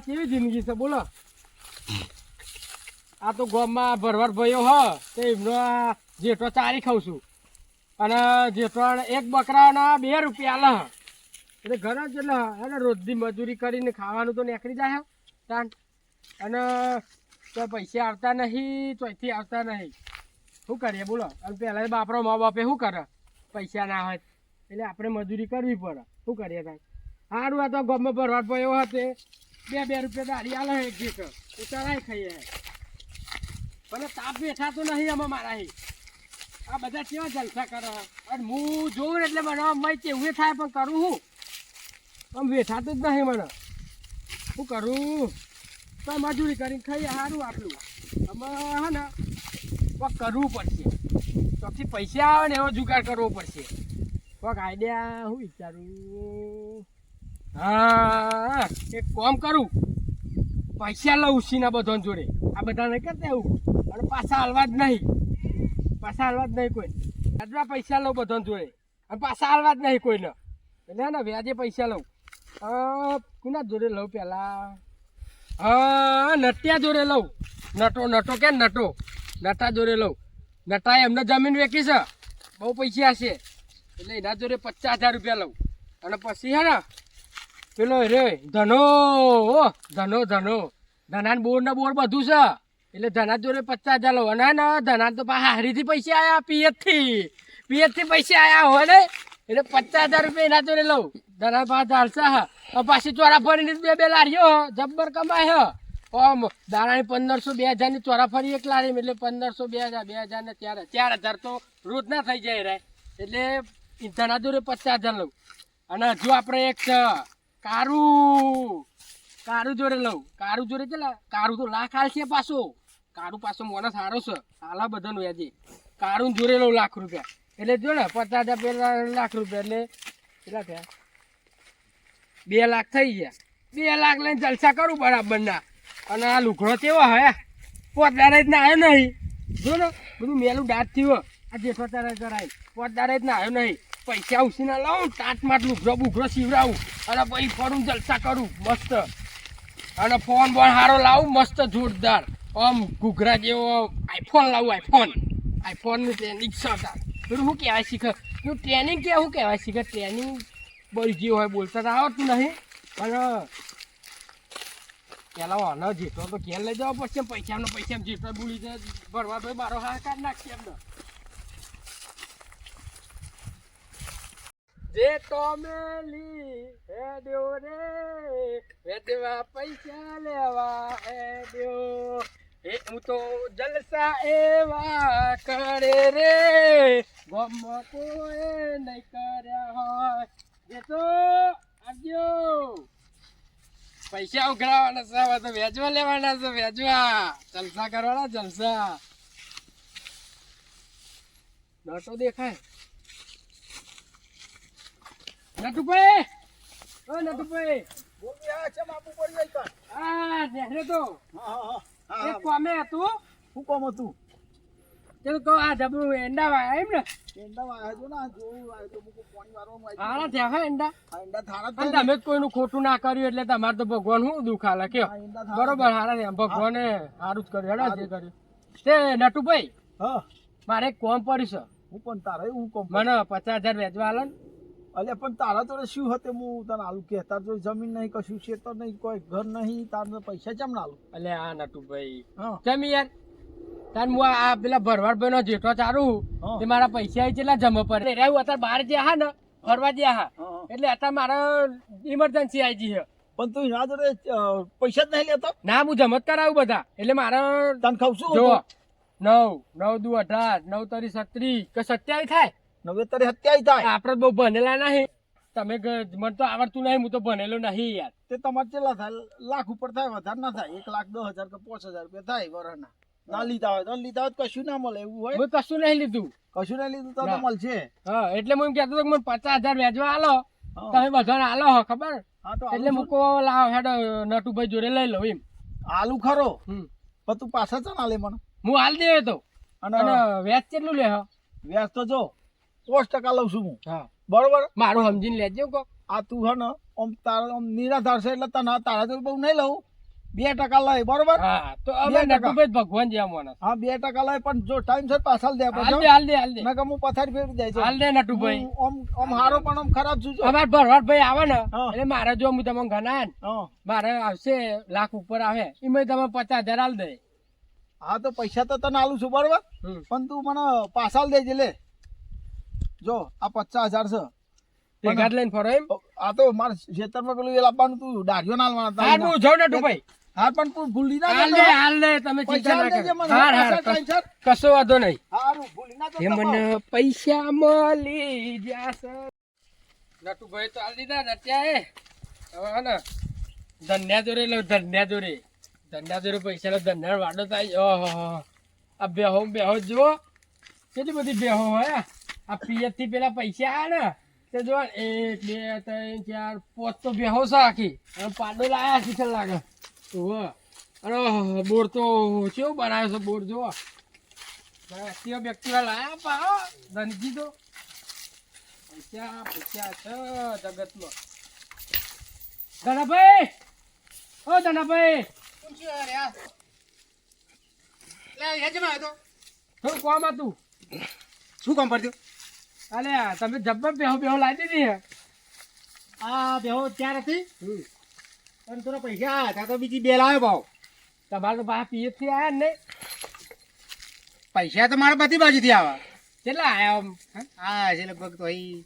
કેવી જિંદગી છે બોલો. આ તો ગામમાં ભરવાડ ભાઈઓ હ તે એમનો આ જેઠો ચારી ખાઉં છું અને જેઠો એક બકરાના 2 રૂપિયા આલે એટલે ઘણા જ એટલે એને રોજની મજૂરી કરીને ખાવાનું તો નીકળી જાય તાન અને તો પૈસા આવતા નહીં ચોથી આવતા નહીં શું કરીએ બોલો. અને પહેલાં બાપરો મા બાપે શું કરે પૈસા ના હોય એટલે આપણે મજૂરી કરવી પડે શું કરીએ કાંઈ. સારું આ તો ગામમાં ભરવાડ ભાઈઓ હતે 2 રૂપિયા દાડી આલે એક જેઠો ઉતારાય ખાઈએ પણ તાપ બેઠા તો નહીં આમાં મારા આ બધા કેવા જલસા કરે અને હું જોઉં એટલે મને આમ કેવું થાય પણ કરું હું આમ બેઠાતું જ નહીં મને શું કરું તો મજૂરી કરીને ખાઈએ સારું આપણું આમાં હા ને કોઈક કરવું પડશે ચોથી પૈસા આવે ને એવો જુગાડ કરવો પડશે કોઈક આઈડિયા હું વિચારું. હા એક કામ કરું પૈસા લઉં ઉછીના બધા જોડે આ બધા નહીં કરતા એવું અને પાછા હાલવા જ નહીં કોઈ વ્યાજમાં પૈસા લઉં બધા જોડે અને પાછા હાલવા જ નહીં કોઈને એટલે ને વ્યાજે પૈસા લઉં. કોના જોડે લઉં પહેલાં હા નટિયા જોડે લઉં નટો કે નટા જોડે લઉં. નટાએ એમને જમીન વેચી છે બહુ પૈસા હશે એટલે એના જોડે 50,000 રૂપિયા લઉં અને પછી હે ને પેલો રે ધનાન બોર ને બોર બધું છે એટલે ધના જોડે 50,000 લઉં અને ને ધનાન તો પાછા હારીથી પૈસા આવ્યા પિયતથી પૈસા આવ્યા હોય ને એટલે 50,000 રૂપિયા એના જોડે લઉં. ધના પાછા ધારસા હા પાછી ચોરા ફરીને 2 લારીઓ જબ્બર કમાય ઓમ દાણાની 1500 2000 ની ચોરા ફરી એક લારી એટલે 1500 2000 ને 4,000 તો રોજ ના થઈ જાય રે એટલે ધના જોડે 50,000 લઉં. અને હજુ આપણે એક કારું જોડે લઉં. કારું જોડે કેટલા કારું તો લાખ હાલ છે પાછો મોનો સારો છે હાલા બધાનું વ્યાજે કારું જોડે લઉં લાખ રૂપિયા એટલે જો ને 50,000 પેલા લાખ રૂપિયા એટલે કેટલા થયા 2 લાખ થઈ ગયા. 2 લાખ લઈને જલસા કરું બરાબર ના. અને આ લુગડો કેવો હે પોતદારે જ ના આવ્યો નહીં જો ને બધું મેલું દાંત થયું આ જેઠો તારે કરાય પોતદારે જ ના આવ્યો નહીં. પૈસા ઉછીના લઉં ટાટમાટ લુગડો સીવડાવું અને પછી ફરું જલસા કરું મસ્ત અને ફોન બોન સારો લાવું મસ્ત જોરદાર આમ ઘૂઘરા જેવો આઈફોન લાવું આઈફોનનું ટ્રેનિંગ છે પેલું શું કહેવાય શીખે પેલું ટ્રેનિંગ કે શું કહેવાય શીખે ટ્રેનિંગ બળી જે હોય બોલતા તો આવડતું નહીં પણ પેલા વાનો જેટલો તો ઘેર લઈ જવા પડશે પૈસા જેટલો બોલી જાય ભરવા ભાઈ મારો હાથ નાખશે એમને જે ટોમેલી હેડ્યો રે વેદવા પૈસા લેવા હેડ્યો એ હું તો જલસા એવા કરે રે ગમમાં કોઈ નહીં કર્યા હોય જે તો આવજો પૈસા ઉઘરાવાના છે હવે તો વેચવા લેવાના છે વેચવા જલસા કરવાના જલસા. નટો દેખાય નટુભાઈ હા નેહરે તો એક કોમે હતું શું કામ હતું તે તો આ જબરું એંડા વાયા એમ ને એંડા વાયા જો ના જોવું આ તો મુકો પાણી વારવાનું હારા થયા હા એંડા એંડા થારા અને તમે કોઈનું ખોટું ના કર્યું એટલે તમારે તો ભગવાન શું દુઃખ આલે કયો બરોબર હારા થયા ભગવાને સારું જ કર્યું હેડા જે કર્યું તે નટુભાઈ હા મારે એક કોમ પડી છે હું પણ તારે હું કામ મને 50,000 વેચવા આલે ને અલ્યા પણ તારા તો શું હતે હું તને આલુ કે તાર તો જમીન નહીં કશું ખેતર નહીં કોઈ ઘર નહીં તાર પૈસા ચમ ના આલુ એટલે આ નટુભાઈ હા જમી યાર તાર હું આ પેલા ભરવાડ ભાઈ નો જેઠો ચારું તે મારા પૈસા કેટલા જમા પડે રહ્યું અત્યારે બહાર જ્યાં હા ને ફરવા જ્યાં હા એટલે અત્યારે મારે ઇમરજન્સી આવી ગઈ છે પણ તું એના જોડે પૈસા જ નહીં લેતો ના હું જમત કરાવું બધા એટલે મારે તને ખાવશું જો 9 દુ 18 9 તરી 37 કે 27 થાય 9 27 થાય આપડે બહુ ભણેલા નહીં તમે મને તો આવડતું નહીં હું તો ભણેલો નહીં યાર તે તમારે કેટલા થાય લાખ ઉપર થાય વધારે ના થાય 1,10,000 કે 5,000 રૂપિયા થાય વરના ના લીધા હોય તો કશું ના મળે એવું હોય હું કશું નહીં લીધું તો મળશે હા એટલે હું એમ કહેતો કે મને 50,000 વેચવા આલો તમે બધાને આલો હો ખબર હા તો એટલે મૂકો લાવ હેડ નટુભાઈ જોડે લઈ લઉં એમ આલુ ખરો પણ તું પાછા ચા ના લે મને હું હાલ દે તો અને વ્યાજ કેટલું લે વ્યાજ તો જો 5% લઉં છું હું હા બરોબર મારું સમજીને લેજો કો આ તું હે ને આમ તારા આમ નિરાધાર છે એટલે તને તારા જોડે બહુ નહીં લઉં 2% લઈ બરોબર. હા તો અમે 2%. નટુભાઈ ભગવાન જેવા માણસ. હા 2% લઈ પણ જો ટાઈમસર પાછા દે હાલ દે હાલ દે હાલ દે મેં કહું હું પથારી ફેરવી જાય છે. હાલ દે નટુભાઈ. હું ઓમ હારો પણ ઓમ ખરાબ છું જો. અમાર ભરવાડભાઈ આવે ને હા. એટલે મારે જો હું તમને ગણાય ને હા મારે આવશે લાખ ઉપર આવે એમાં તમે 50,000 હાલ દે. હા તો પૈસા તો તને આલું છું બરોબર, પણ તું મને પાછા દેજે લે. જો આ 50,000 છે. ભેગા જ લઈને ફરો એમ. આ તો મારે ખેતરમાં પેલું એ લાવવાનું તું દાઢીઓ ના લાવવાના હા હું જાઉં નટુભાઈ. હા પણ તું ભૂલી ના હાલ જતો. દે હાલ દે તમે ચિંતા ના પૈસા કરો. દેજે મને. હાર પૈસા હાર ટાઈમસર. કશો વાંધો નહીં. હારું ભૂલી ના એ જતો. મને પૈસા મળી જશે. નટુભાઈ તો હાલ દીધા ને અત્યારે હવે હે ને ધન્યા જોડે લો ધન્યા જોડે પૈસા લો ધન્યા વાડો થાય. ઓહો આ બેહો જુઓ કેટલી બધી બેહો હોય. આ પિયત થી પેલા પૈસા આવ્યા ને તે જો 1 2 3 4 5 તો બેહો છે આખી અને પાડો લાયા શીખર લાગે. ઓહો અરે બોર તો કેવું બનાવ્યો છે બોર જુઓ. વ્યક્તિઓ લાયા પા ધનજી તો પૈસા છે જગતમાં. ધનાભાઈ ઓ ધનાભાઈ થોડું કોમ હતું. શું કામ પડ્યું? અલે તમે જબ્બર બેહો લાવી દીધી હે. આ બેહો ત્યાં નથી અને થોડા પૈસા આવ્યા ત્યાં તો બીજી બે લાવ્યો ભાવ. તમારે તો પાછા પીએફ થી આયા ને પૈસા તો મારા બધી બાજુથી આવે. કેટલા આયા આમ? આ છે લગભગ તો અહીં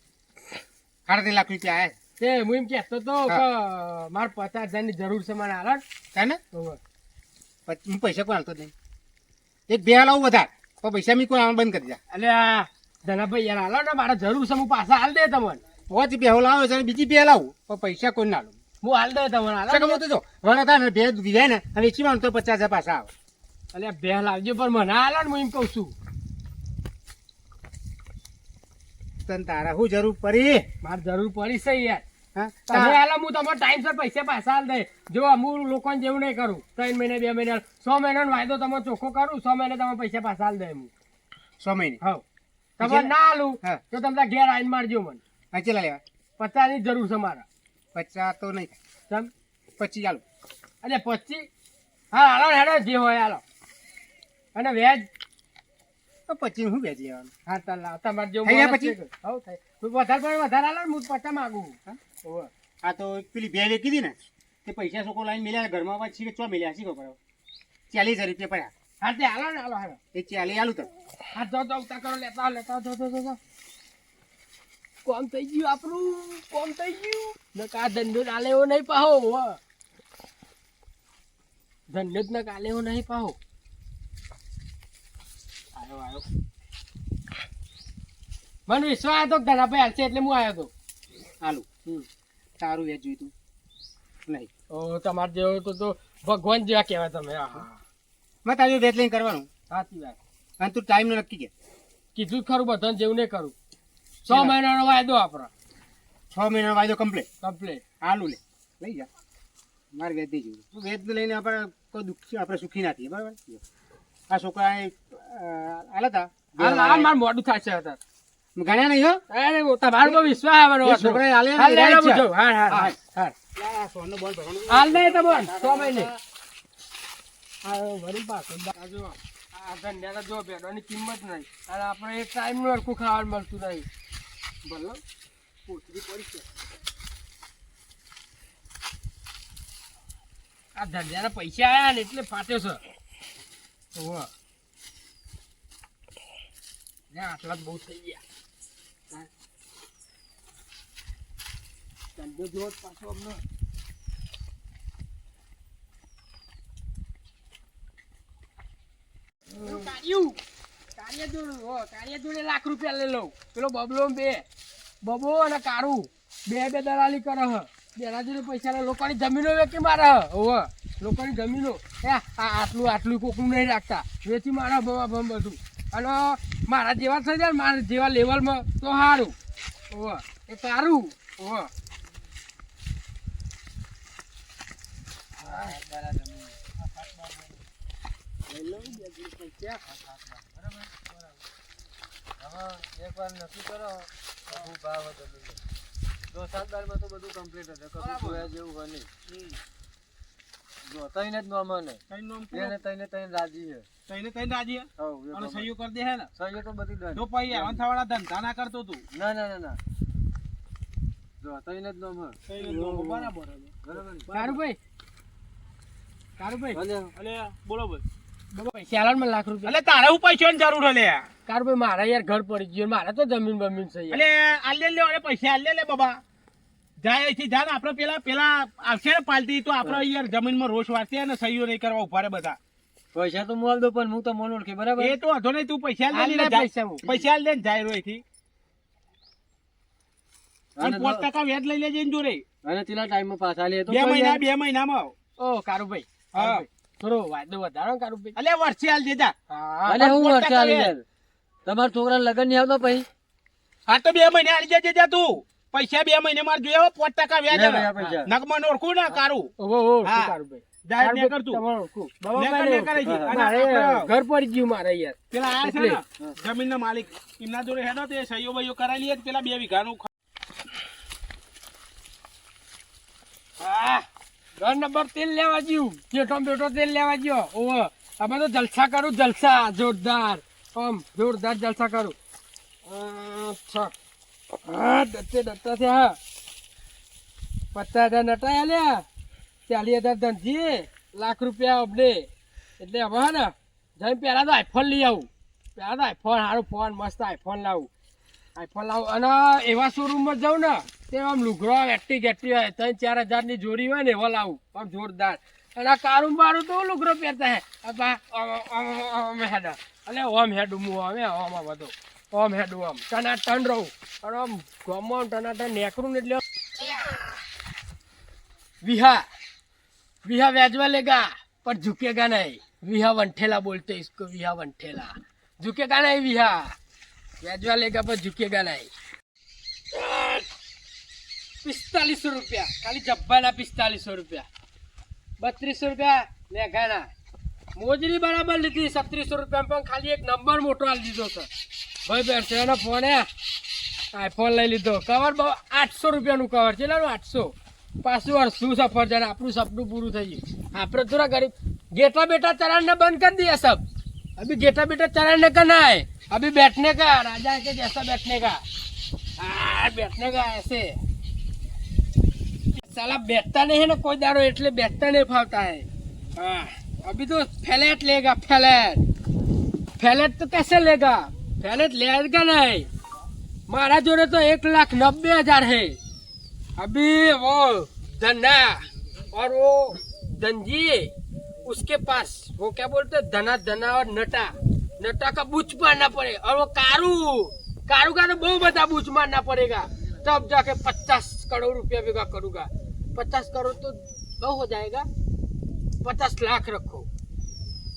3.5 લાખ રૂપિયા આવ્યા તે હું એમ કહેતો તો કે મારે 50,000 ની જરૂર છે મને હાલ છે ને. હું હું પૈસા કોઈ હાલતો જ નહીં. એક બે લાવું વધારે પણ પૈસા મેં કોઈ આવવાનું બંધ કરી દીધા. એટલે આ ધનાભાઈ યાર હાલો ને મારે જરૂર છે હું પાછા હાલ દે તમને. પાંચ બેહો લાવે છે અને બીજી બે લાવું પણ પૈસા કોઈ ના લાવું. હું હાલ દે તમને હાલ. હું તો જો વણ હતા ને બે દીધા ને અને વેચી માનું તો 50,000 પાછા આવે. એટલે બે લાવજો પણ મને હાલ ને હું એમ કહું છું. તને તારા શું જરૂર પડી? મારે જરૂર પડી છે યાર. હા તમે હાલો હું તમારે ટાઈમસર પૈસા પાછા હાલ દે. જો હું લોકોને જેવું નહીં કરું 3 મહિને 2 મહિને 6 મહિનાનો વાયદો તમે ચોખ્ખો કરું 6 મહિને તમે પૈસા પાછા હાલ દે હું. 6 મહિને. હા તમારે ના હાલું હા. તો તમે ઘેર આવીને મારજો મને. હા ચેલા લેવા? 50 ની જરૂર છે મારે. 50 તો નહીં ચમ 25 ચાલુ. એટલે 25 હા હાલો હેડો જે હોય હાલો. અને વેજ 25 હું વેચી લેવાનું? હા તો લાવ તમારે જેવું થઈ ગયા માણસ 25? છે. હઉ થાય વધારે પડે વધારે હાલો ને હું 50 માંગુ. હા હોવે. આ તો પેલી બે વેચી હતી ને તે પૈસા છોકો લાઈન મળ્યા ઘરમાં પાછી ચો મળ્યા શીખો પડ્યો 40,000 રૂપિયા પડ્યા. હા તે હાલો ને હાલો હાલો. એ 40 આલું તો હા જો ઉતા કરો લેતા જો. કોમ થઈ ગયું આપણું કોમ થઈ ગયું. ને કા ધંધો ચાલે એવો નહીં પાહો. ધંધો જ ને કાલે એવો નહીં પાહો. આવ્યો મને વિશ્વાસ હતો કે ધનાભાઈ હાલશે એટલે હું આવ્યો હતો. આલું તારું વેચ જોઈતું નહીં. ઓ તમારે જેવો તો ભગવાન જેવા કહેવાય તમે. હા મેં તારું વેચ લઈને કરવાનું સાચી વાત. અને તું ટાઈમ નક્કી કે કીધું જ ખરું બધાને જેવું નહીં કરું. 6 મહિનાનો વાયદો આપણો 6 મહિનાનો વાયદો કમ્પ્લીટ. કમ્પ્લીટ. આલું લે લઈ જા મારે વેચ દઈ જવું. તું વેચ લઈને આપણે કોઈ દુઃખ આપણે સુખી ના થઈએ બરાબર. આ છોકરા આલા હતા હાલ મારે મોડું થશે અત્યારે. ગણ્યા નહીં હો. અરે તમારો બહુ વિશ્વાસ આવવાનો એ હતો. છોકરાએ આલે ને હાલ રાઈટ લેલો છે. પૂછો. હાલ. આ સોનનો બોલ ભરવાનો. હાલ નહીં તો બોલ 6 મહિને. આ વળી પાછો આ જો આ ધંધાના જો ભેડોની કિંમત નહીં અને આપણે એક ટાઈમનું હરખું ખાવાનું મળતું નહીં. ભલો પૂછડી પડી છે. આ ધંધાના પૈસા આયા ને એટલે ફાટ્યો છે. ઓહો આટલા જ બહુ થઈ ગયા. ધંધો જોવો જ પાછો અમને. કાર્ય જોડે લાખ રૂપિયા લઈ લઉં. પેલો બબલો અને કારું બે દલાલી કરે હ. બેના જોડે પૈસા લે. લોકોની જમીનો વેચી મારે હ. લોકોની જમીનો આટલું કોકનું નહીં રાખતા. વેચી મારા ભમ બધું. અને મારા જેવા થઈ જાય મારા જેવા લેવલમાં તો સારું. એ સારું. એકવાર નક્કી કરો હું ભાવ જમીન જો 7 દારમાં તો બધું કમ્પ્લીટ હશે કશું જોયા જેવું હોય નહીં. જો તઈને જ નામ ને કઈ નામ તઈને રાજી છે તઈને તઈને રાજી હે? હવ અને સહીઓ કરી દે હે ને સહી તો બધી દન તો પછી આવા વાળા ધંધા ના કરતો તું ના જો તઈને જ નામ તઈને નામ બરાબર હે. બરાબર ને? કારુભાઈ ભલે. અલે બોલો બોલ પૈસા આલો ને મને લાખ રૂપિયા. અલે તારે હું પૈસાની જરૂર હે લે કારુભાઈ મારા યાર ઘર પડી ગયું મારે તો જમીન બમીન છે યાર. અલે આલે લે અરે પૈસા આલે લે બાબા જાય અહીંથી જા ને આપણે પેલા આવશે ને પાલટી તો આપણે યાર જમીનમાં રોષ વાળશે ને સહીઓ નહીં કરવા ઉભા રે બધા પૈસા તો મોલ દો પણ હું તો મોલ ઓળખી બરાબર એ તો વાંધો નહીં તું પૈસા હાલ લે લે ને જા. પૈસા હું. પૈસા આલ દે ને જાય રો અહીંથી અને અને 5% વ્યાજ લઈ લેજે ને જોડે અને તેલા ટાઈમમાં પાછા લે તો 2 મહિનામાં ઓ કારુભાઈ હા. થોડો વાયદો વધારો ને કારુભાઈ. અલે વર્ષે આલ દે જા હા અને હું 5% વર્ષે આલી વ્યાજ. યાર તમારા છોકરાને લગન નહીં આવતો પછી હા તો 2 મહિને આલી જજે જા તું પૈસા 2 મહિને માર જોયા 5% વ્યાજ લે આવે. ભાઈ આ પૈસા. નગમાં ઓળખું ને કારું ઓહો હા. કારુભાઈ. જાય ને કારુભાઈ, કર તું. તમારે ઓળખું. લે બાબા કર, લે કર. મારે અને આપણે ઘર પડી ગયું મારે યાર. પેલા આ છે એટલે. ને જમીનના માલિક એમના જોડે હેડો તે સહીઓ બહીઓ કરાવી લઈએ પેલા 2 વીઘાનું હા ઘર નંબર તેલ લેવા જ્યું જેઠો બેઠો તેલ લેવા ગયો ઓહો અમે તો જલસા કરું જલસા જોરદાર આમ જોરદાર જલસા કરું અચ્છા હા ડટ્ટા થયા 50,000 નટા આલ્યા 40,000 ધનજી લાખ રૂપિયા અબડે એટલે હવે હે ને જઈને પહેલા તો આઈફોન લઈ આવું પહેલા તો આઈફોન સારું ફોન મસ્ત આઈફોન લાવું અને એવા શોરૂમમાં જાઉં ને તે આમ લુગડો એક્ટિવ હોય 3-4 હજારની જોડી હોય ને એવો લાવું આમ જોરદાર અને આ કારું બારું તો લુગડો પહેરતા હે આમ હેડ એટલે ઓમ હેડું હું અમે ઓમ બધો ઓમ હેડું આમ ટનાટન રહું અને આમ ગમો ટનાટન નેકરું ને એટલે વિહા विहा व्याजवा लेगा पर झुकेगा नहीं विहा वंठेला बोलते इसको विहा वंठेला झुकेगा नहीं विहा व्याजवा लेगा पर झुकेगा नहीं 4500 रुपया खाली जब्बाना 4500 रुपया 3200 रुपया लेखाना मोजरी बराबर ली थी 3700 रुपया में खाली एक नंबर मोटो आल दीधो सर भाई बैठे फोन है आईफोन लई लीधो कवर 800 रुपया નું कवर છે 800 પાછું શું સફરજન આપણું સપનું પૂરું થઈ ગયું આપણે થોડા ગરીબ गेटा बेटा चराना बंद कर दिया सब अभी गेटा बेटा चराने का ना है अभी बैठने का राजा के जैसा बैठने का बैठने का ऐसे साला बैठता नहीं है ना कोई दारो એટલે बैठता नहीं फावता है हाँ अभी तो फ्लैट लेगा फ्लैट तो कैसे लेगा फ्लैट लेगा नहीं मारा जोड़े तो 1,90,000 है अभी वो धना और वो धनजी उसके पास वो क्या बोलते धना धना और नटा नटा का बूच मारना पड़े और वो कारू कारू का तो बहुत बड़ा बूच मारना पड़ेगा तब जाके 50 करोड़ रुपया बिगा करूंगा 50 करोड़ तो बहुत हो जाएगा 50 लाख रखो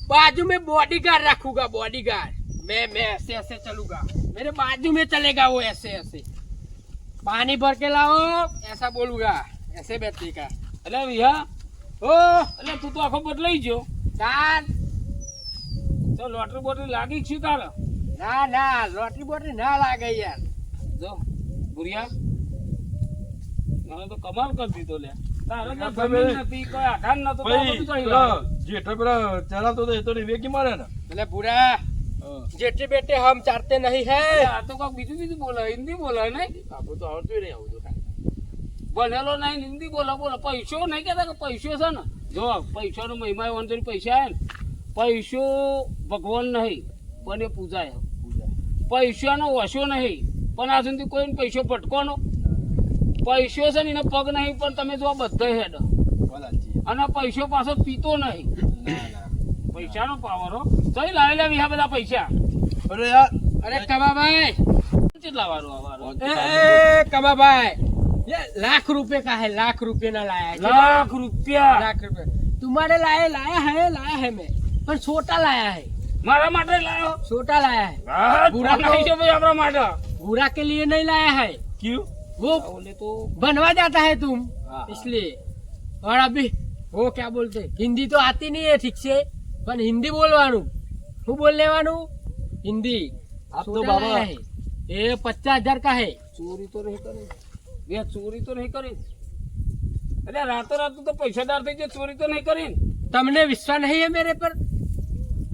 बाजू में बॉडीगार्ड रखूंगा बॉडीगार्ड मैं ऐसे ऐसे चलूंगा मेरे बाजू में चलेगा वो ऐसे ऐसे पानी भर के लाओ ऐसा बोलूंगा ऐसे बैठने का અલે વિહા ઓ અલે તું તો આખો બદલાઈ ગયો કાન તો લોટરી બોટરી લાગી છે તારે ના ના લોટરી બોટરી ના લાગે યાર જો ભુરિયા મને તો કમાલ કરી દીધો લે તારે તો ભાઈ, જમીન નથી કોઈ આધાર નતો તો આ બધું કઈ લાવે? જેઠો પેલા ચલાવતો હતો એ તો વેગી મારે ને એટલે પૂરા જેઠे बेटे हम चाहते नहीं है આ તો કોક બીજું બોલે હિન્દી બોલે નહીં આપણું તો આવડતું નહીં આવું તો ભણેલો નહીં હિન્દી બોલે પૈસો નહીં કહેતા કે પૈસો છે ને જો પૈસાનો મહિમા એવો અંદર પૈસા આવે ને પૈસો ભગવાન નહીં પણ એ પૂજાય પૈસાનો વશો નહીં પણ આ સુધી કોઈને પૈસો ભટકોનો પૈસો છે ને એને પગ નહીં પણ તમે જો બધો હેડ અને પૈસો પાછો પીતો નહીં પૈસાનો પાવર હો જઈ લાવી લેવી આ બધા પૈસા અરે યાર अरे कमा भाई કેટલા વારું આવાનું ए कमा भाई ये लाख रुपए का है लाख रुपए ना लाया है લાખ રૂપિયા लाख रुपए तुम्हारे लाया है मैं पर छोटा लाया है મારા માટે લાવ્યો छोटा लाया है પૂરા નહીં છે ભાઈ આપણા માટે बुरा के लिए नहीं लाया है ક્યું वो ઓલે તો बनवा जाता है तुम हाँ। इसलिए और अभी वो क्या बोलते हिंदी तो आती नहीं है ठीक से पर हिंदी बोलवानू હું બોલ લેવાનું हिंदी आप तो छोटा बाबा- लाया है ये 50,000 का है ચોરી તો નહીં કરી બે ચોરી તો નહીં કરી એટલે રાતોરાત તું તો પૈસાદાર થઈ ગયો, ચોરી તો નહીં કરી ને? તમને વિશ્વાસ નહીં હે મેરે પર?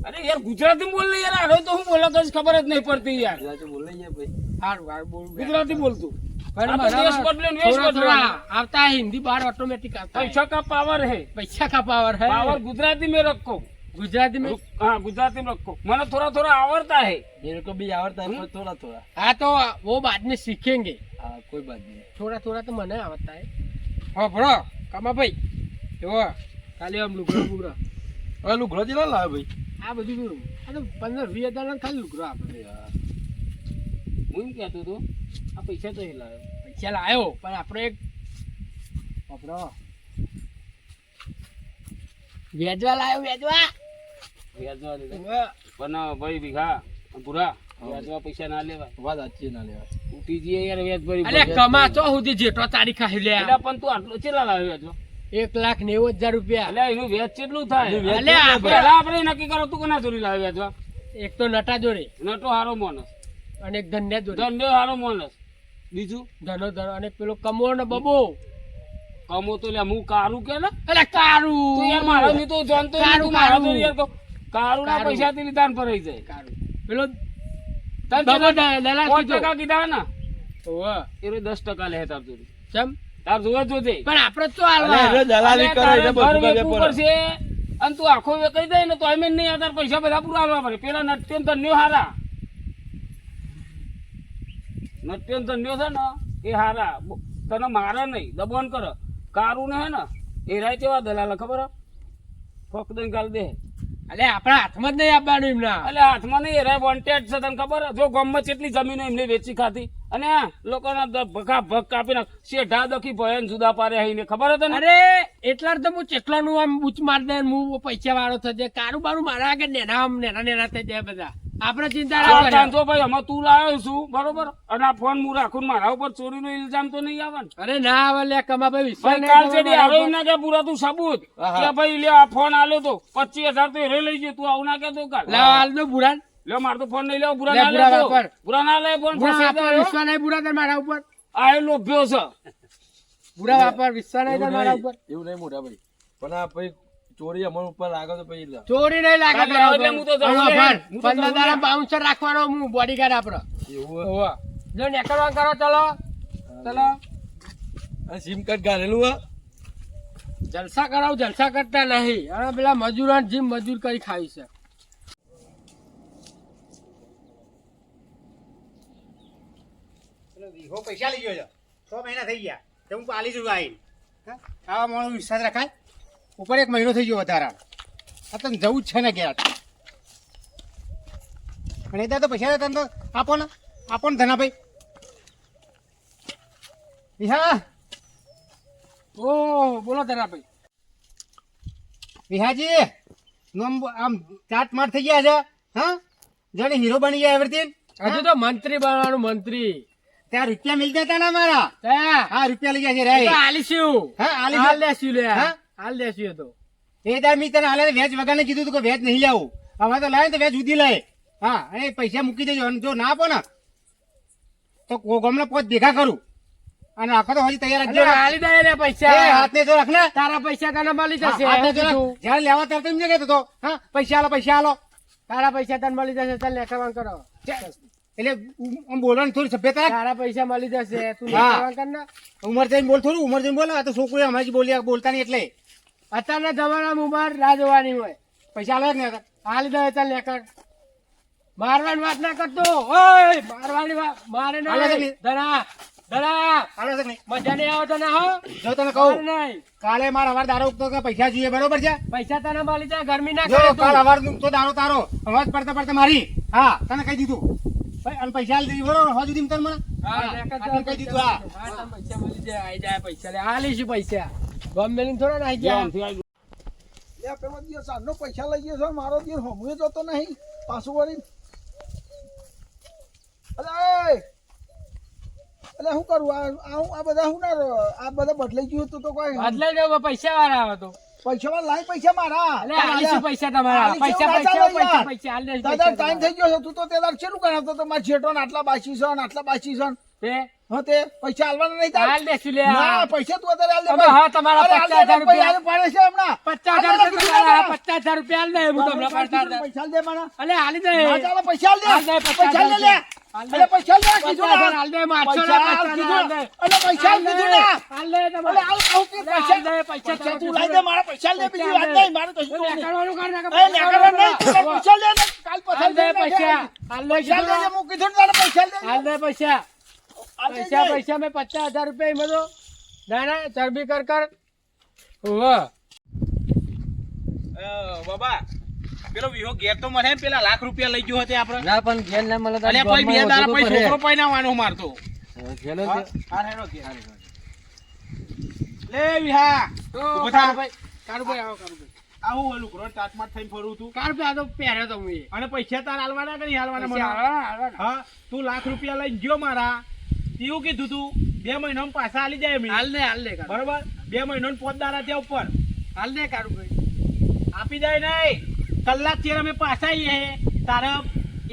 અરે યાર ગુજરાતી બોલ ને યાર, આરો તો હું બોલો કઈ ખબર જ નહીં પડતી યાર. ગુજરાતી બોલે છે ભાઈ. હારું હારું બોલ. ગુજરાતી બોલતું પણ આ તો મારા દેશ બદલે ને વેશ થોડા બદલે. થોડા આવતા है, हिंदी बाहर ऑटोमेटिक आता है. पैसा का पावर है, पैसा का पावर है. पावर गुजराती में रखो. गुजराती में हाँ गुजराती में रखो, मैंने थोड़ा थोड़ा आवड़ता है. मेरे को भी आवड़ता है पर थोड़ा थोड़ा. हाँ तो वो बाद में सीखेंगे. हाँ कोई बात नहीं. થોડા થોડા તો મને આવડતા હે. હા ભણો કમાભાઈ જો ખાલી આમ લુગડો બુગડો હવે લુગડો જ ના લાવે ભાઈ. આ બધું આ તો 15-20 હજાર ના ખાલી લુગડો આપણે. હું એમ કહેતો હતો આ પૈસા તો એ લાવ્યો. પૈસા લાવ્યો પણ આપણે એક આપણો વેજવા લાવ્યો વેજવા. વ્યાજવા લીધા પણ ભાઈ ભીખા પૂરા વ્યાજવા પૈસા ના લેવાય. વાત સાચી ના લેવાય. ઉઠી જઈએ યાર વ્યાજ ભરી અલે કમાચો સુધી જેટલો તારીખ આવી લે. એટલે પણ તું આટલો ચેલા લાવ્યો વ્યાજવા? 1,90,000 રૂપિયા. એટલે એનું વ્યાજ કેટલું થાય? અલે આપણે પહેલા આપણે નક્કી કરો તું કોના ચોરી લાવ્યો વ્યાજવા? એક તો નટા જોડે નટો હારો માણસ, અને એક ધન્યા જોડે. ધંધો હારો માણસ, બીજું ધનો ધનો અને પેલો કમો ને બબો. કમો તો લે હું કારું કે ને અલે કારું તું યાર મારા ની તો જાણતો નહીં, કારું, તું મારા કારું. તો યાર કારું ના કારું. પૈસા થી લીધા ને ભરાઈ જાય. કારું પેલો તને બબો કેટલા? દલાલ 5 કીધો. ટકા કીધા ને ઓવે. એ 10% લે તાર જોડે. ચમ તાર જોવે જ જોજે. પણ આપણે તો અલે હાલવા એટલે દલાલી અલે કરે તારે એટલે ઘર બધું કરે વેચવું પર. પડશે અને તું આખો વેચાઈ જાય ને તો એમ નહીં આ તાર પૈસા બધા પૂરા આવવા પડે. પેલા નટ્યન ધન્યો હારા, નટ્યન ધન્યો છે ને એ હારા, તને મારે નહીં દબાણ કરે. કારું ને હે ને એ રાય કેવા દલાલ ખબર હે? ફોક દઈને ગાલ દે. અલે આપણા હાથમાં જ નહીં આપવાનું એમના. એટલે હાથમાં નહીં, એ રાય વોન્ટેડ છે તને ખબર હે? જો ગામમાં કેટલી જમીનો એમને વેચી ખાધી અને આ લોકોના ભગા ભગ કાપી નાખ. શેઢા દખી ભયન જુદા પાડે હઈને ખબર હે તને? અરે એટલા જ તો હું ચેટલાનું આમ બૂચ માર દે ને હું પૈસા વાળો થઈ જાય. કારું બારું મારા આગળ નેના થઈ જાય બધા. આપણે ચિંતા ના આ કરે. ચાંચો ભાઈ અમે તું લાવ્યો છું બરોબર, અને આ ફોન હું રાખું ને મારા ઉપર ચોરીનો ઇલ્ઝામ તો નહીં આવે ને? અરે ના આવે લે કમાભાઈ વિશ્વાસ ભાઈ નહીં કાલ તમારા ચેડી મારા આવે ઉપર. એમ ના કે પૂરા તું સબૂત હા. કે ભાઈ લે આ ફોન આલ્યો તો 25,000 તો એ લઈ ગયો, તું આવું ના કેતો કાલ. લાવ હાલ દો બુરાન. લે માર તો ફોન નહીં લેવો, પૂરા લે, ના પૂરા લેતો. વાપર. પૂરા ના લે ફોન. બુરા વાપર ફસાઈ વિશ્વાસ નહીં બુરા તાર મારા ઉપર. આ એ લોભ્યો છે. બુરા વાપર વિશ્વાસ નહીં તાર એવું મારા નહીં, ઉપર. એવું નહીં મોટા ભાઈ. પણ આ ભાઈ ચોરી અમારા ઉપર લાગે તો પછી લે. ચોરી નહીં લાગે કાલે તારા એટલે ઉપર. હું તો જાઉં હળવા લે. ભર. હું તો 15 જાઉં દાડા લે. બાઉન્સર રાખવાનો હું બોડીગાર્ડ આપણો. એવું હે? હોવે. જો નેકરવા કરો ચલો ચલો. અને સિમ કાર્ડ ગાળેલું હે? જલસા કરાવ જલસા કરતા નહીં. હવે પેલા મજૂરો જીમ મજૂર કરી ખાવી છે. પેલો વીઘો પૈસા લઈ ગયો છે 6 મહિના થઈ ગયા તો હું પાલી છું આવીને. હા? આવા માણસ વિશ્વાસ રખાય? ઉપર 1 મહિનો થઈ ગયો વધારા. આ તને જવું જ છે ને ઘેર. અને એ તો પૈસા તને તો આપો ને ધનાભાઈ. વિહા ઓ બોલો ધરાભાઈ. વિહાજી નોમ આમ ચાટ માટ થઈ ગયા છે. હા જાણે હીરો બની ગયા એવરીથિંગ. હજુ તો મંત્રી બનવાનું મંત્રી. ત્યાં રૂપિયા મિલતા હતા ને મારા. ત્યાં હા રૂપિયા લઈ ગયા છે એ તો રે. આલીશું. હા આલી હાલ દેશું લે. હા? હાલ દેશું એ તો. એ તાર મી તને હાલે વેજ વગર કીધું તું કે વેજ નહીં લાવું. હવે તો લાવે ને તો વેજ ઉધી લાય. હા અને પૈસા મૂકી દેજો અને જો ના આપો ને તો ગમને પોત ભેગા કરું અને આખો તો હજી તૈયાર અરે રાખજો. હાલી દે રે એ પૈસા. હાથને જો રાખ ને. તારા પૈસા તને મળી હા, જશે. હાથને હું જો રાખ. કીધું. જ્યારે લેવા ત્યારે તો એમ જ કહેતો હતો, હા પૈસા આલો. તારા પૈસા તને મળી જશે. ચાલ નેકરવાન કરો. એટલે આમ બોલવાની થોડી સભ્યતા રાખ. તારા પૈસા મળી જશે. તું હા. નેકરવાન કર ને. ઉમર જઈને બોલ થોડું, ઉમર જઈને બોલ. આ તો છોકરી હમણાં બોલતા નહીં એટલે અત્યારના જમાનામાં ઉંમર રાહ જોવાની હોય. પૈસા આલો જ ને. હાલી દે ચાલ નેકર. મારવાની વાત ના કરતો. ઓય મારવાની વાત મારે હાલે છે નહીં. ને? ધરા ધરા આલો છે કે નહીં? મજા નહીં આવે તને હો. જો તને મારે કહું નહીં. કાલે મારા અવાર દારૂ તો કે પૈસા જોઈએ બરોબર છે. પૈસા તને મળી જાય. ગરમી ના જો કરે કાલ તું. અવાર તો દારૂ તારો અવાજ પડતા મારી. હા તને કહી દીધું ભાઈ અને પૈસા આલી દીધી બરોબર. હજુ સુધી તને મને હા, નેકર આ તને કહી દીધું. હા હા, તને પૈસા મળી જાય. આઈ જાય પૈસા લે. હાલીશું પૈસા. ગમ મેલીને થોડા નાઈ ગયા. ધ્યાનથી આવજો. લે પેલો દિવસ આજનો પૈસા લઈ ગયો છે મારો દિવસ હમુએ જતો નહીં પાછું વળી એટલે શું કરું આ બધા શું ના આ બધા બદલાઈ ગયું હતું તો કોઈ બદલાઈ જાવ પૈસા વાળા આવે તો. પૈસા માં લાઈ પૈસા મારા અલે હાલીશું પૈસા તમારા. હાલી પૈસા છે, પૈસા પાછા લઈ પૈસા જા. પૈસા હાલ દે દાદા ટાઈમ થઈ ગયો છે તું તો તે દાડ ચેલું કરાવતો તો મારા જેઠો ને આટલા બાસી છે ને આટલા બાસી છે ને. તે હા તે પૈસા આલવાના નહીં તાર હાલ દેશું લે ના પૈસા તું અત્યારે આલ દે તમે ભાઈ. હા તમારા અરે આલ દે 50,000 રૂપિયા ભાઈ, પાડે છે હમણાં 50,000 રૂપિયા 50,000 રૂપિયા આલ દે હું તમને પૈસા 50,000 આલ દે મને અલે હાલી દે ના ચાલે પૈસા આલ દે આલ દે, પૈસા આલ દે લે આલ દે. અરે પૈસા આલ દે કીધું ને 50,000 આલ દે મારશો પૈસા ને આલ 50,000 આલ દે. અરે પૈસા આલ કીધું ને આલ દે અરે તમારે આલ કહું કે પૈસા આલ દે, પૈસા પૈસા તું તમે લાઈ દે મારા પૈસા આલ દે બીજી વાત નહીં મારે કશું નહીં કરવાનું કર નાખો, એ નેકરવા નહીં તું તારા પૈસા આલ દે ને કાલ આલ દે પૈસા પૈસા આલ દે પૈસા આલ દે હું કીધું ને તારા પૈસા આલ દે આલ દે પૈસા આલ દે પૈસા પૈસા મેં 50,000 રૂપિયા એમાં તો ના ના ચરબી કર ઓહો બાબા પેલો વિહો ઘેર તો મને પેલા લાખ રૂપિયા લઈ ગયો હતો આપણે ના પણ ઘેર ના મળે તો અલ્યા કોઈ બે દાડા પછી છોકરો પૈણાવાનો મારતો ઘેલો હા હેડો ઘેર. લે વિહા તો ઊભો થા. કારુભાઈ આવો કારુભાઈ આવું ઓલું ઘરો ટાટમાટ થઈને ફરું તું કારુભાઈ આ તો પહેર્યો તો હું એ અને પૈસા તાર હાલવાના કે નહીં હાલવાના મને પૈસા હાલવાના. હા તું લાખ રૂપિયા લઈને ગયો મારા એવું કીધું તું 2 મહિનામાં પાછા હાલી જાય એમ હાલ દે કારુભાઈ. બરોબર 2 મહિનાનું 5 દાડા ત્યાં ઉપર હાલ દે કારુભાઈ આપી જાય નહીં કલાક ચેર અમે પાછા આવીએ તારે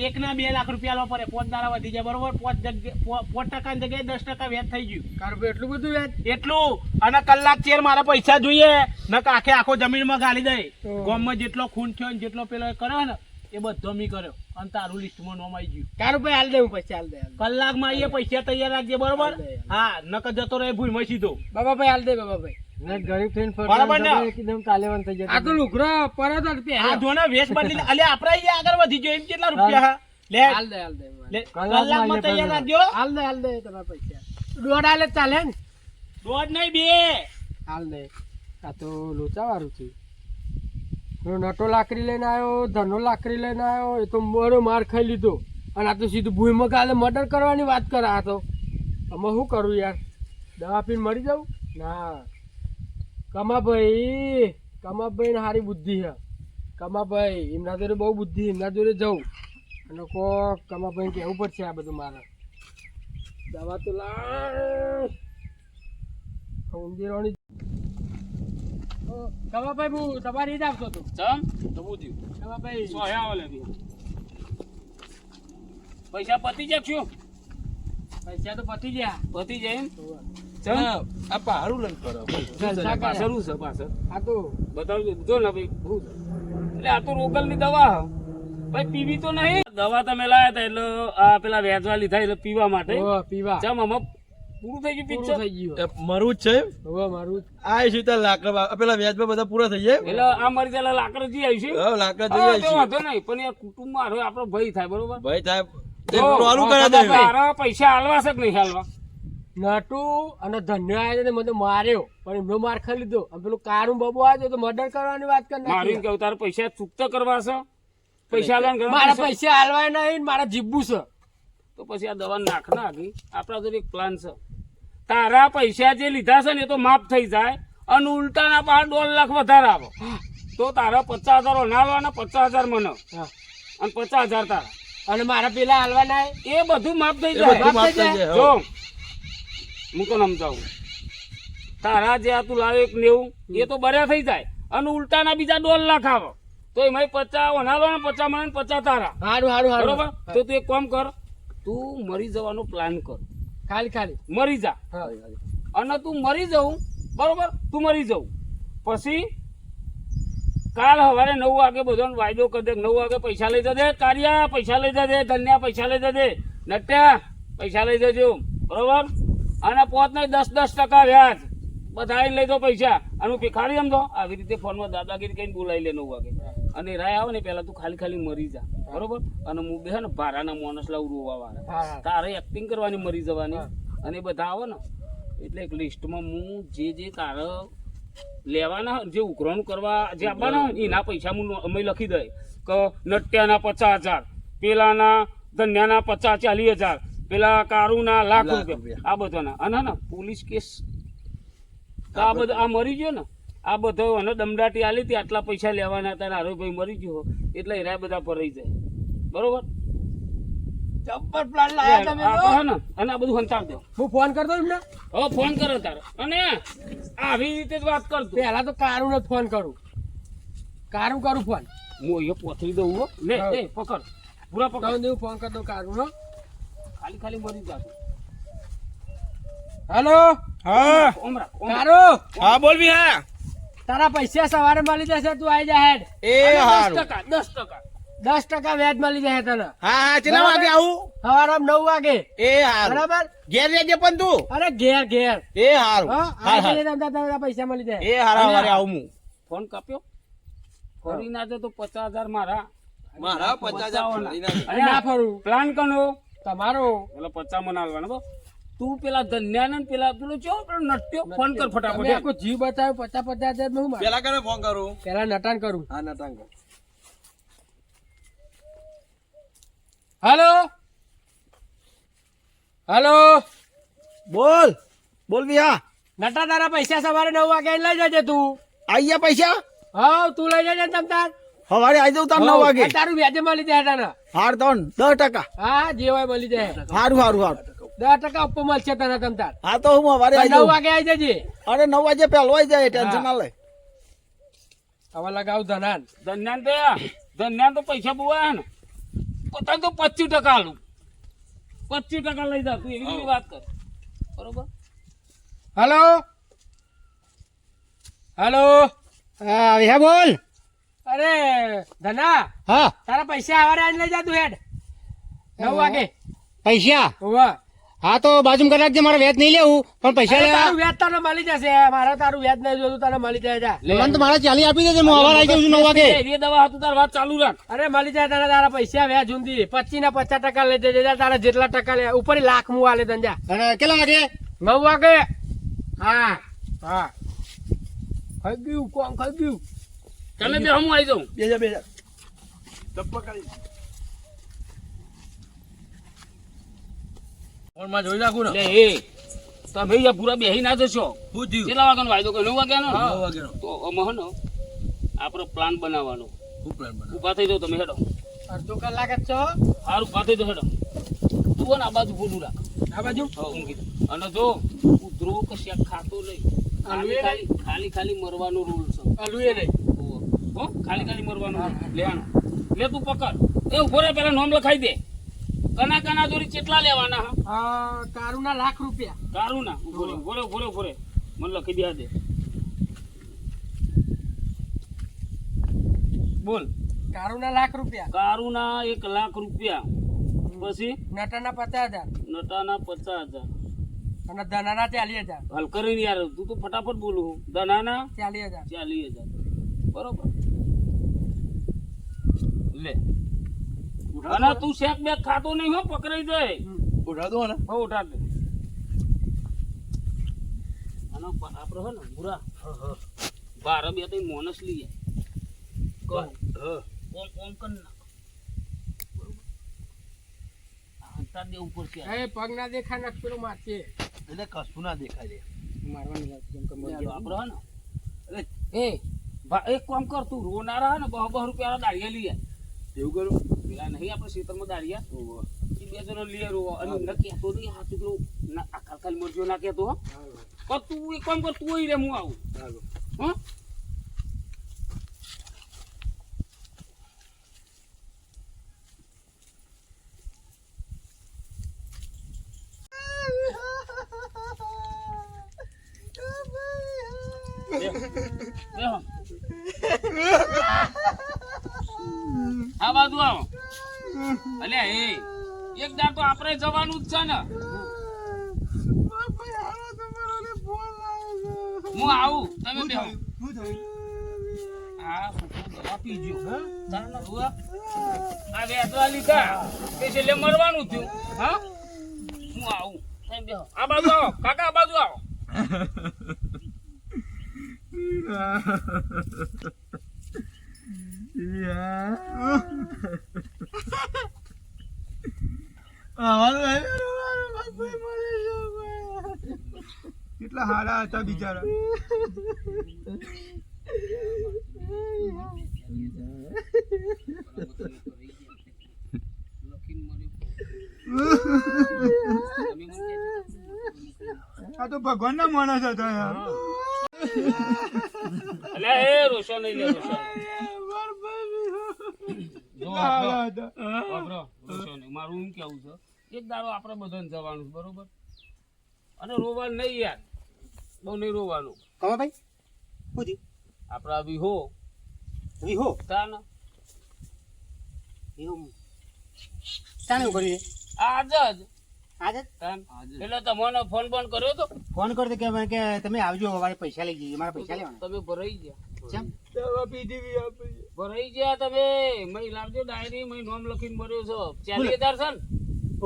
1 ના 2 લાખ રૂપિયા લો પડે 5 દાડા વધી જાય બરોબર 5% ની જગ્યાએ 10% વ્યાજ થઈ ગયું કારુભાઈ એટલું બધું યાદ એટલું અને કલાક ચેર મારા પૈસા જોઈએ નક આખો જમીનમાં ગાલી દે તો. ગામમાં જેટલો ખૂન થયો ને જેટલો પેલો એ કર્યો ને એ બધો મી કર્યો અને તારું લિસ્ટમાં નામ આવી ગયું કારુભાઈ હાલ દે હું પૈસા હાલ દે કલાકમાં આવીએ પૈસા તૈયાર રાખજે બરોબર હા નકર જતો રહે ભૂલમાં સીધો બાબાભાઈ હાલ દે બાબાભાઈ ને ગરીબ થઈને બરાબર ને? એકદમ તાલેવાન થઈ આ જતો તો લુગરો પરત જ આ પહેર્યો. જોને વેશ બદલી અલ્યા આપણે અહીંયા આગળ વધી ગયો એમ કેટલા રૂપિયા હા? લે હાલ દે લે કલાકમાં કલાકમાં તૈયાર રાખજો હાલ દે તમારા પૈસા દોઢ હાલે જ ચાલે ને દોઢ નહીં 2 હાલ દે આ તો લોચા વાળું છે પેલો નટો લાકડી લઈને આવ્યો ધનો લાકડી લઈને આવ્યો એ તો મોડો માર ખાઈ લીધો અને આ તો સીધું ભૂઈમાં કાલે મર્ડર કરવાની વાત કરે આ તો અમે શું કરું યાર દવા પીને મરી જાઉં ના કમાભાઈ ને સારી બુદ્ધિ છે કમાભાઈ એમના જોડે બહુ બુદ્ધિ એમના જોડે જવું અને કોક કમાભાઈ કહેવું પડશે આ બધું મારે દવા તો ઉંદીરોની કમાભાઈ હું તમારી જ આવતો હતો ચમ તો પૂછ્યું કમાભાઈ સો હે આવેલે બી પૈસા પતી જાય શું પૈસા તો પતી ગયા પતી જાય એમ હા, આ પહાડું લઈને કરો જલસા કરે. પાછળ છે પાછળ આ તો બતાવજો જો ને ભાઈ એટલે આ તો રોગલ ની દવા હે. ભાઈ પીવી તો નહીં દવા તમે લાયા હતા એટલે આ પેલા વેચવા લીધા એટલે પીવા માટે હોવે, પીવા ચમ આમાં પૂરું થઈ ગયું પૂરું પિક્ચર થઈ ગયું એ મારું જ છે હોવે, મારું આ છે ત્યાં લાકડા પેલા વ્યાજમાં બધા પૂરા થઈ જાય એટલે આ મારી ત્યાં લાકડ જી આવી છે હા, લાકડા હા, જઈ તો છે વાંધો નહીં પણ એ કુટુંબમાં હારો આપણો ભય થાય બરોબર ભાઈ સાહેબ તે જો, ચાલુ કરે દે તારા પૈસા હાલવા છે કે નહીં હાલવા નટુ અને ધન્ય આવ્યો મને માર્યો પણ એમનો માર ખાઈ લીધો અને પેલું કારું બાબુ આવ્યો તો મર્ડર કરવાની વાત કરી મારું નાખી. કેવું તારા પૈસા ચૂકતા કરવા છે પૈસા હાલવાના કરવા મારા છે? પૈસા હાલવાય નહીં ને મારા જીબુ છે તો પછી આ દવા નાખ ના આગી આપણા તો એક પ્લાન છે તારા પૈસા જે લીધા છે ને એ તો માફ થઈ જાય અને ઉલટાના પાછા 1.5 લાખ વધારે આવે તો તારા 50,000 નાલવાના 50,000 મને હા. અને 50,000 તારા અને મારા પેલા હાલવાના એ બધું માફ થઈ એ જાય બધું માફ થઈ જાય, જો હો. હું તો સમજાવું તારા જે આ તું લાવ્યો 90 એ તો બર્યા થઈ જાય અને ઉલટાના બીજા 1.5 લાખ આવે તો એમાં 50 નાલવાના 50 મને 50 તારા હારું હારું બરોબર હારું તો તું એક કામ કર તું મરી જવાનો પ્લાન કર ખાલી મરી જા હા. અને તું મરી જવું બરોબર તું મરી જવું પછી કાલ સવારે 9 વાગે બધાનો વાયદો કરી દે 9 વાગે પૈસા લઈ જજે કારિયા પૈસા લઈ જજે ધન્યા પૈસા લઈ જજે નટ્યા પૈસા લઈ જજો બરોબર અને 5 નહીં 10% વ્યાજ બધા લઈ દો પૈસા અને હું ભિખારી સમજો આવી રીતે ફોનમાં દાદાગીરી કઈને બોલાવી લે 9 વાગે અને રાય આવે ને પેલા તું ખાલી મરી જા બરોબર અને હું બે ને ભારાના માણસ લાવું રોવા વાળા હા, હા. તારે એક્ટિંગ કરવાની મરી જવાની અને એ બધા આવે ને એટલે એક લિસ્ટમાં હું જે તારે લેવાના જે ઉઘરાણું કરવા જે આપવાના હોય ને એના પૈસા હું અમે લખી દે કે નટ્યાના 50,000 પેલાના ધન્યાના 40,000 પેલા કારુના લાખ લાખ રૂપિયા આ બધાના અને ને પોલીસ કેસ તો આ બધા આ મરી ગયો ને આ બધો અને દમદાટી આલી હતી આટલા પૈસા લેવાના હતા ને હારો ભાઈ મરી ગયો એટલે એરા બધા ભરાઈ જાય બરોબર જબ્બર પ્લાન લાયા તમે આ તો. તો હે ને અને આ બધું હંતાડ દો હું ફોન કરતો એમને હવે ફોન કરો તારે અને આવી રીતે જ વાત કરતો પેલા તો કારું ને ફોન કરું ફોન હું એ પોથરી દઉં હો લે હા. એ પકડ પૂરા પકડ તો હું ફોન કરી દઉં કારું નો ખાલી મરી જાતો હેલો હા ઓમરા કારો હા બોલ બી હા તારા પૈસા સવારે મળી જશે તું આવી જા હેડ એ હારું 10%. 10% વ્યાજ મળી જશે તને હા હા કેટલા વાગે આવું સવારે 9 વાગે એ હારું બરાબર ઘેર રહેજે પણ તું અરે ઘેર ઘેર એ હારું હા હા આવી હા જશે તારા પૈસા મળી જાય એ હારા વારે આવું હું ફોન કાપ્યો ફરી ના તો 50,000 મારા મારા 50,000 ફરી ના અરે ના ફરું પ્લાન કનો તમારો એટલે 50 મને આલવાનો બો તું પેલા ધન્યાને ને પેલા પેલો ચો પેલો નટ્યો ફોન કર તમે ફટાફટ આખો જીવ બચાવ્યો 50,000 હું મારું પેલા કરે ફોન કરું પેલા નટાન કરું હા નટાંગ કર હેલો હેલો બોલ બોલ બી હા નટા તારા પૈસા સવારે 9 વાગે લઈ જજે તું આઈ ગયા પૈસા હા તું લઈ જજે તમ તાર સવારે આવી જાઉં તાર 9 વાગે અને તારું વ્યાજે મળી જાય તને હાર તો 10%. હા જે હોય મળી જાય હારું હારું હારું 10% ઉપર મળશે તને તમ તાર હા તો હું સવારે આવી 9 જાઉં વાગે આવી જજે અરે 9 વાગે પહેલો આવી જાય ટેન્શન ના લે હવે લગાવ ધનાન ધન્યાન તો પૈસા બુઆ ને પોતાને તો 25% આલું 25% લઈ જા તું એવી કેવી વાત કર બરોબર હેલો હેલો હા બોલ અરે ધના હા તારા પૈસા સવારે આવીને લઈ જા તું હેડ 9 વાગે પૈસા હોવા હા તો બાજુ કરી રાખજે મારે વ્યાજ નહીં લેવું પણ પૈસા અરે લેવા તારું વ્યાજ તને મળી જશે મારે તારું વ્યાજ નહીં જોતું તને મળી જાય જા મને તો મારા ચાલી આપી દેજે હું સવારે આવી જાઉં છું 9 વાગે એ દવા હતું તાર વાત ચાલુ રાખ અરે મળી જાય તને તારા પૈસા વ્યાજ ઊંધી 25 ના 50% લઈ જજે જા તારા જેટલા ટકા લે ઉપર લાખ મુ આલે તને જા અને કેટલા વાગે 9 વાગે હા હા ખાઈ ગયું કોમ ખાઈ ગયું તમે બે હું આવી જાઉં બેજા ચપ્પા કરી ફોન માં જોઈ રાખું ને લે એ તમે અહીંયા પૂરા બેહી ના જશો શું થયું કેટલા વાગ્યાનો વાયદો કર્યો 9 વાગ્યાનો 9 વાગ્યાનો તો અમહન આપણો પ્લાન બનાવવાનો શું પ્લાન બનાવ ઉભા થઈ જાઓ તમે હેડો અડધો કલાક જ છો સારું ઉભા થઈ જાઓ હેડો તું ને આ બાજુ બોલું રાખ આ બાજુ હા ઊંઘી અને જો ઉધરો કે શેક ખાતો નહીં આલુએ ખાલી મરવાનો રૂલ છે અલુએ નહીં હો ખાલી મરવાનો લેવાનો લે તું પકડ એ ઉભો રે પેલા નામ લખાઈ દે કના દોરી કેટલા લેવાના હા કારુના લાખ રૂપિયા કારું ના ઉભો રે મને લખી દે દે બોલ કારુના લાખ રૂપિયા કારુના 1 લાખ રૂપિયા પછી નટાના 50,000 નટાના 50,000 અને ધનાના 40,000 હાલ કરીને યાર તું તો ફટાફટ બોલું દનાના 40,000 40,000 બરોબર લે અને તું શેક બેક ખાતો નહીં હો પકડાઈ જાય ઉઠા દો ને હો ઉઠા દે અને આપણે હો ને બુરા બાર બે તો મોનસ લઈએ કોમ કર નાખ અંતર દે ઉપર છે એ પગ ના દેખા નાખ પેલો મારશે એટલે કશું ના દેખાય રે મારવાની વાત જેમ કે મરી આપણે હો ને એ એક કામ કર તું રો ના રહે ને 200 રૂપિયા દાળિયા લઈએ એવું કરું પેલા નહીં આપણે ખેતરમાં દાળિયા એ બે જણો લઈએ રો અને ન કહેતો નહીં હા તું પેલું ખાલી મરજો ના કહેતો હો પણ તું એક કામ કર તું રે હું આવું હો આ બાજુ આવો અલ્યા એ એક દાર તો આપણે જવાનું જ છે ને હું આવું તમે બેહો હા દવા પીજો આ વેચવા લીધા તે છેલ્લે મરવાનું થયું હા હું આવું તમે બેહો આ બાજુ આવો કાકા આ બાજુ આવો કેટલા હારા હતા બિચારા આ તો ભગવાન ના માણસ હતા યાર અલ્યા એ રોશન નહીં લે રોશન જો આપણો રોશન મારું એમ કેવું છે એક દાડો આપણે બધાને જવાનું છે બરોબર અને રોવાનું નહીં યાર, બહુ નહીં રોવાનું. કમાભાઈ શું થયું? આપડા વિહો વિહો તાન વિહો તાણે એવું કર્યું છે? આજ જ આજે તાન એટલે તમને ફોન બોન કર્યો તો ફોન કરતો કે મને કે તમે આવજો અમારે પૈસા લઈ જઈએ, મારા પૈસા લેવાના. તમે ભરાઈ ગયા, કેમ? ભરાઈ ગયા તમે. મય લાવજો ડાયરી, મય નામ લખીને મર્યો છો. 40,000 છે ને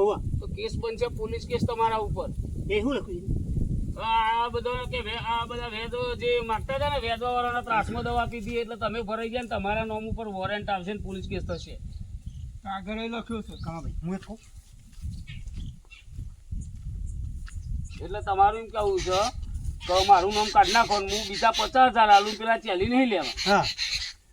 ઓવા તો કેસ બનશે, પોલીસ કેસ તમારા ઉપર. એ શું લખ્યું છે? આ બધા કે આ બધા વેદો જે માગતા હતા ને, વેદવા વાળાના ત્રાસમાં દવા આપી હતી એટલે તમે ભરાઈ ગયા ને તમારા નામ ઉપર વોરંટ આવશે ને પોલીસ કેસ થશે. કાગળ લખ્યું છે. કમાભાઈ હું એ કહું એટલે તમારું એમ કેવું છે કે મારું નામ કાઢી નાખો ને હું બીજા 50,000 આલું, પેલા 40 નહીં લેવા. હા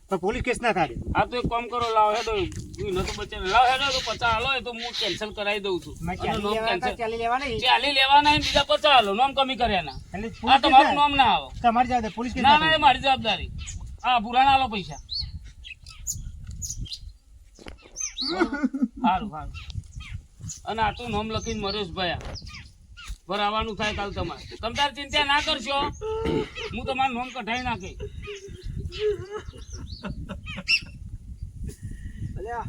પણ પોલીસ કેસ ના થાય. આ તો એક કામ કરો, લાવ હેડો નતું બચે, લાવ હેડો તો 50 હાલો એ તો હું કેન્સલ કરાવી દઉં છું. મેં અને નામ cancel. ચાલી લેવા નહીં 40 લેવાના ને બીજા 50 હાલો, નામ કમી કર્યા ના. એટલે આ પોલીસ કેસ તમારું ના નામ ના આવે. તમારી જવાબદારી પોલીસ કેસ ના ના ના, એ મારી જવાબદારી. હા પુરાણા હાલો પૈસા. સારું સારું. અને આટલું નામ લખીને મર્યો છે ભયા, ભરાવાનું થાય કાલ તમારે. તમે તાર ચિંતા ના કરશો, હું તમારું નામ કઢાઈ નાખી. અલ્યા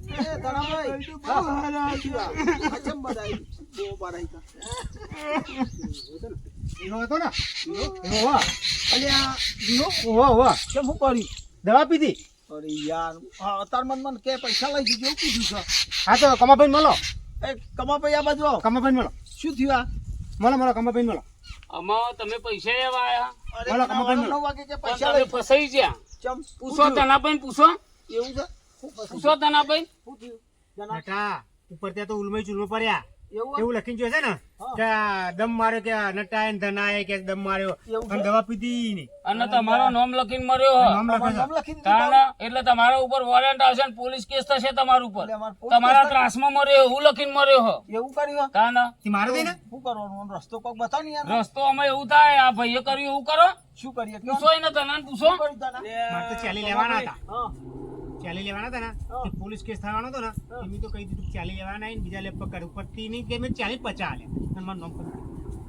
એ ધણાભાઈ હા આ ચમ બધાય બહુ બારાઈ કા એનો હતો ને એનો હોવા અલ્યા દીનો હોવા હોવા કેમ હું કરી દવા પીધી. અરે યાર હા તાર મન કે પૈસા લઈ જજો કીધું છે. હા તો કમાભાઈ મળો, એ કમાભાઈ આ બાજુ આવો. કમાભાઈ મળો, શું થયું મળો મળો કમાભાઈ મળો. આમાં તમે પૈસા લેવા આયા આ બોલો, કમાભાઈ 9 વાગે કે પણ પૈસા તમે લઈ ફસાઈ ગયા. ચમ પૂછો તનાભાઈ, પૂછો એવું છે શું પછી? પૂછો તનાભાઈ. શું થયું જના નટા ઉપર ત્યાં તો ઉલમઈ ચૂલમો પડ્યા એવું એવું લખીને જોશે ને કે આ દમ માર્યો કે આ નટાય ને ધનાય કે દમ માર્યો એવું છે? અને દવા પીધી નહીં. અને તમારો નામ લખીને મર્યો નામ હો. લખે છે. નામ લખી દીધું તાના એટલે તમારા ઉપર વોરંટ આવશે ને પોલીસ કેસ થશે તમારા ઉપર. એટલે અમારે પોલીસ તમારા કેસ ત્રાસમાં મર્યો એવું લખીને મર્યો હો. એવું કર્યું તાના તે મારે દે ને શું કરવાનું રસ્તો કોક બતાવ ને યાર રસ્તો અમે એવું થાય, આ ભાઈએ કર્યું એવું કરો. શું કરીએ કયો? પૂછો એને તને પૂછો. શું કર્યું તને? મારે તો ચાલી લેવાના હતા, હા ચાલી લેવાના હતા ને તે પોલીસ કેસ થવાનો હતો ને એમ તો કહી દીધું કે ચાલી લેવાના નહીં, બીજા લે પકડ ઉપરથી નહીં કે મેં 40 50 આલ્યા અને મારું નામ કર્યું.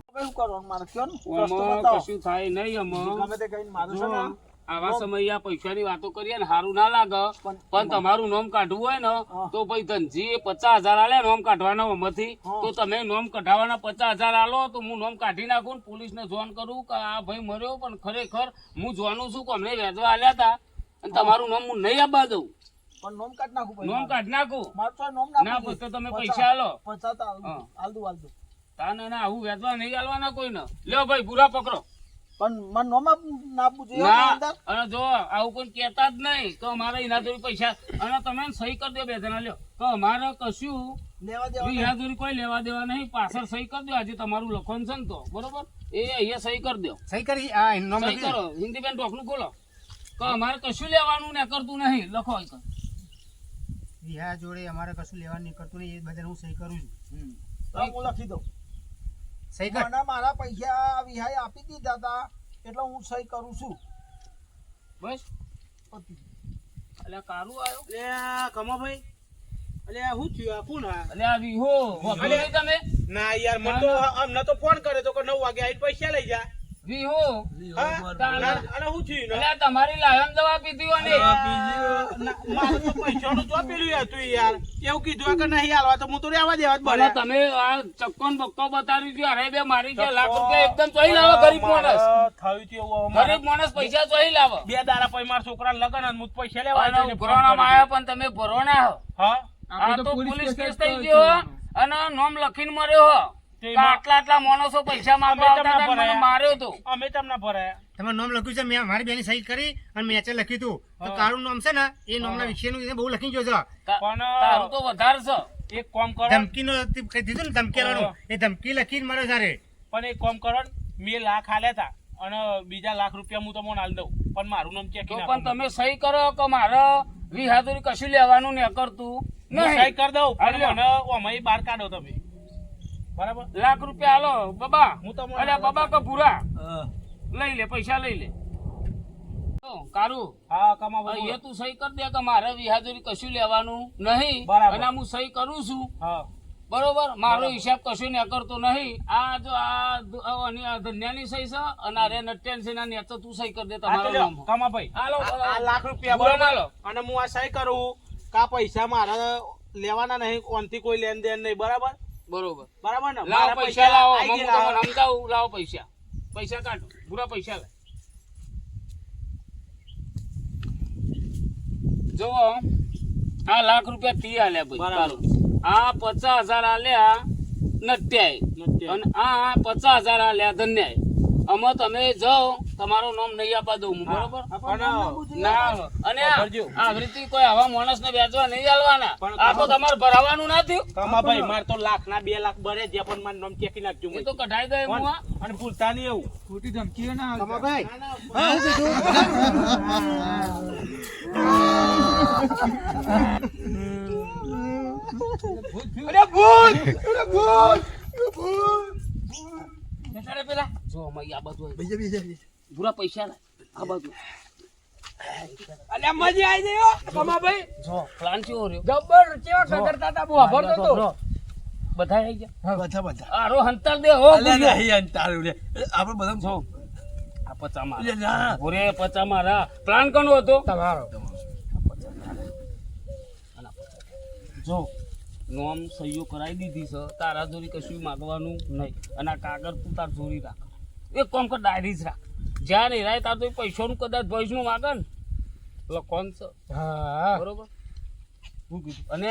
હવે શું કરવાનું મારે કયો ને રસ્તો આમાં બતાવો કશું થાય નહીં આમાં. ગમે તે કહીને મારું છે ને આવા સમયે આ પૈસાની વાતો કરીએ ને સારું ના લાગે, પણ તમારું નામ કાઢવું હોય ને તો ભાઈ ધનજી 50,000 આલે નામ કાઢવાના આમાંથી, તો તમે નામ કઢાવવાના 50,000 આલો તો હું નામ કાઢી નાખું ને પોલીસને જોન કરું કે આ ભાઈ મર્યો, પણ ખરેખર હું જાણું છું કે અમને વેચવા આલ્યા હતા અને તમારું નામ હું નહીં આપવા દઉં. પણ નોમ કાઢ નાખું ભાઈ નામ કાઢી નાખું. મારું તો નોમ ના નાખું પછી તો તમે પૈસા આલો. પૈસા તો હાલ દઉં તાને ના આવું વેચવા નહીં આલવાના કોઈને. લ્યો ભાઈ પૂરા પકડો. પણ મને નોમ નાખવું જોઈએ ના અંદર અને જો આવું કોઈ કહેતા જ નહીં તો અમારે એના જોડે પૈસા અને તમે સહી કરી દો 2 જણા લ્યો તો અમારે કશું લેવા દેવા એના જોડે કોઈ લેવા દેવા નહીં. પાછળ સહી કરી દો, આજે તમારું લખવાનું છે ને તો બરોબર એ અહીંયા સહી કરી દો. સહી કરી આ એનું નામ સહી લખી કરો, હિન્દી બેન ઢોકનું ખોલો તો અમારે કશું લેવાનું ને કરતું નહીં. લખો અહીં. વિહા જોડે અમારે કશું લેવાનું નહીં કરતું નહીં, એ બધાને હું સહી કરું છું. તો હું લખી દઉં સહી કર. મને મારા પૈસા વિહાય આપી દીધા હતા એટલે હું સહી કરું છું બસ પતી ગયું. એટલે કારું આવ્યો કમાભાઈ અલે શું થયું આ કોણ આ એટલે આ વિહો વાપરી નહીં તમે ના યાર મને તો અમને તો ફોન કર્યો તો કે 9 વાગે આવીને પૈસા લઈ જા વિહો હા? તાના. અને શું થયું એટલે આ તમારી લાયન દવા પીધી હોય ને મારે તો પૈસાનું જો પેલું હતું યાર એવું કીધું કે નહીં હાલવા તો હું તો રહેવા દેવા જ ભલે બને તમે આ ચક્કોન બક્કો બતાવી દીધું, અરે બે મારી ગયા લાખ રૂપિયા એકદમ ચોઈ લાવો ગરીબ માણસ. થયું હતું એવું ગરીબ માણસ પૈસા ચોઈ લાવો. 2 દાડા પછી મારા છોકરાને લગન અને હું પૈસા લેવા આવ્યો અને એટલે ફોન ભરોણામાં કર્યો. આવ્યા પણ તમે ભરોણા હો. હા આ તો પોલીસ કેસ થઈ ગયો અને નામ લખીને મર્યો હો. તે કે આટલા માણસો પૈસા માંગવા આવતા હતા અને મને માર્યો તો. અમે તમને ભરાયા તમારું નામ લખ્યું છે, મેં મારી બેની સહી કરી અને મેચે લખ્યું હતું તો કારું નામ છે ને એ નામના વિશેનું એને બહુ લખી ગયો છે. પણ તારું તો વધારે છે. એક કામ કરો ધમકીનો કહી દીધું ને ધમકેલાનું એ ધમકી લખીને મારો સારે પણ એક કામ કરો ને, મેં લાખ હાલ્યા હતા અને બીજા લાખ રૂપિયા હું તમને હાલ દઉં પણ મારું નામ ચેક તો પણ તમે સહી કરો કે મારે વિહાતુરી કશું લેવાનું ને કરતું સહી નહીં. કરી દઉં પણ હાલ્યો. મને ઓમાઈ બહાર કાઢો તમે બરાબર લાખ રૂપિયા હાલો બાબા. હું તમને અરે બાબા કે ભૂરા લઈ લે, પૈસા લઈ લે. કારું હા કમાવા એ તું સહી કરી દે કે મારે વિહાજરી કશું લેવાનું નહીં બરાબર. અને હું સહી કરું છું. હા બરોબર મારો હિસાબ કશું ને કરતો નહીં. આ જો આ ધન્યાની સહી છે અને આ નટ્યાની સહી ના નેચો તું સહી કરી દે આ તો તમારો લ્યો, નામ. કમાભાઈ હાલો, આ લાખ રૂપિયા બરાબર. બરાબર અને હું આ સહી કરું કે આ પૈસા મારા લેવાના નહીં, ઓનથી કોઈ લેન દેન નહીં, બરાબર બરોબર બરાબર ને લાવો મારા પૈસા લાવો આઈ હું ગયેલા. તમને સમજાવું. લાવો પૈસા કાઢો પૂરા પૈસા લાવ. જો આ લાખ રૂપિયા તી આલ્યા ભાઈ બરાબર. તારું. આ 50,000 આલ્યા નટ્યાએ નટ્યાએ. અને આ 50,000 આલ્યા ધન્યાએ. આમાં તમે જાઓ તમારું નામ નહીં આપવા દઉં હું, બરોબર ના અને આવી રીતે કોઈ આવા માણસ ને વેચવા નહીં આલવાના. પણ આ તો તમારે ભરાવાનું ના થયું કમાભાઈ મારે તો લાખ ના 2 લાખ ભરે જે પણ મારું નામ ચેકી નાખજો એ તો કઢાઈ દે હું આ. અને ભૂલતા નહીં એવું ખોટી ધમકીઓ ના આલતા. કમાભાઈ હા, હું કીધું? અરે ભૂત! અરે ભૂત! ભૂત! બેસાડે પેલા જો અમારી આ બધું બીજા, બીજા, બીજા. પૂરા પૈસા લાય આ બધું અલ્યા મજા આવી ગઈ હો કમાભાઈ. જો પ્લાન કેવો રહ્યો જબર કેવો ટકરતા તા હું વાપરતો તો. બધા આવી ગયા બધા, બધા. આરો હંતાર દે હો અલ્યા ગુડિયા. નહીં અંતારું લે. આપણે બધા જો આ પચામાં અલ્યા ના. ઓરે પચામાં રા પ્લાન કોનો હતો તમારો જો નોમ સહીઓ કરાવી દીધી છે તારા જોરી કશું માગવાનું નહીં અને આ કાગળ તું તાર જોરી રાખ એક કામ કર ડાયરી જ રાખ જ્યાં નહીં રાય તાર તો પૈસાનું કદાચ ભવિષ્યમાં માગે ને લખોન છે હા બરોબર શું કીધું અને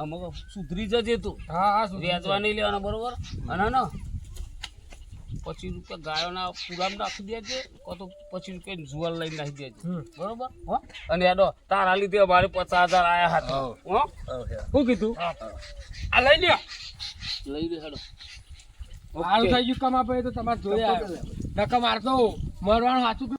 અમુક સુધરી જજે તું હા વ્યાજવા નહીં લેવાના બરોબર અને ને 25 રૂપિયા ગાયોના પુરામ રાખી દેજે કો તો 25 રૂપિયા જુવાર લઈને નાખી દેજે બરોબર હો અને એડો તારા લીધે અમારે 50,000 આયા હતા હો શું કીધું આ લઈ લ્યો. લઈ લે હેડો હાલ થઈ ગયું કમાભાઈ તો તમારે જોયા નકમ મારતો મરવાનું સાચું